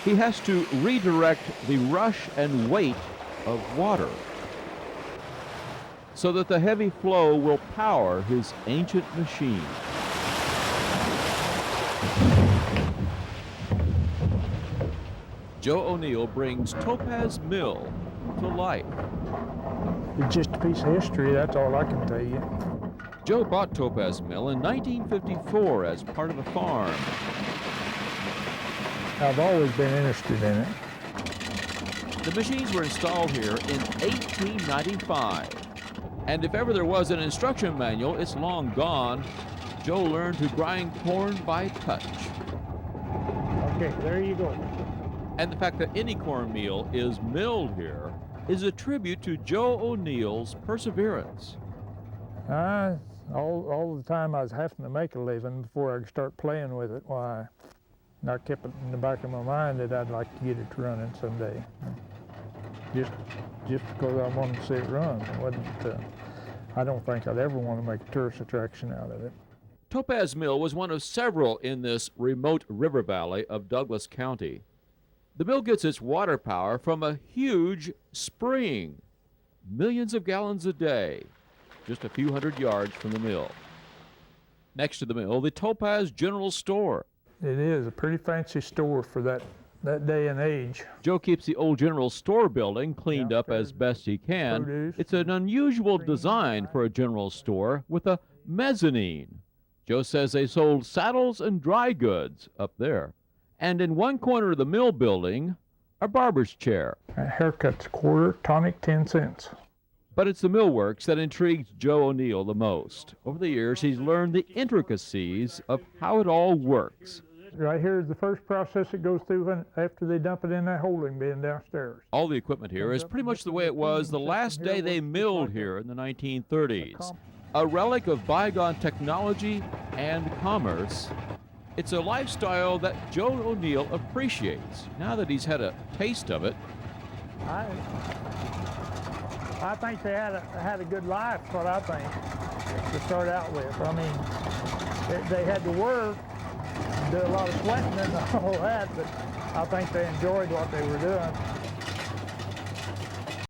He has to redirect the rush and weight of water so that the heavy flow will power his ancient machine. Joe O'Neill brings Topaz Mill to life. It's just a piece of history, that's all I can tell you. Joe bought Topaz Mill in 1954 as part of a farm. I've always been interested in it. The machines were installed here in 1895. And if ever there was an instruction manual, it's long gone. Joe learned to grind corn by touch. Okay, there you go. And the fact that any cornmeal is milled here is a tribute to Joe O'Neill's perseverance. All the time I was having to make a living before I could start playing with it, why, I kept it in the back of my mind that I'd like to get it running someday. Just because I wanted to see it run. It wasn't, I don't think I'd ever want to make a tourist attraction out of it. Topaz Mill was one of several in this remote river valley of Douglas County. The mill gets its water power from a huge spring, millions of gallons a day, just a few hundred yards from the mill. Next to the mill, the Topaz General Store. It is a pretty fancy store for that day and age. Joe keeps the old general store building cleaned up as best he can. Produce. It's an unusual design for a general store with a mezzanine. Joe says they sold saddles and dry goods up there. And in one corner of the mill building, a barber's chair. A haircut's a quarter, tonic 10 cents. But it's the millworks that intrigues Joe O'Neill the most. Over the years, he's learned the intricacies of how it all works. Right here is the first process it goes through after they dump it in that holding bin downstairs. All the equipment here is pretty much the way it was the last day they milled here in the 1930s. A relic of bygone technology and commerce. It's a lifestyle that Joe O'Neill appreciates now that he's had a taste of it. I think they had a good life, what I think, to start out with. I mean, they had to work, do a lot of sweating and all that, but I think they enjoyed what they were doing.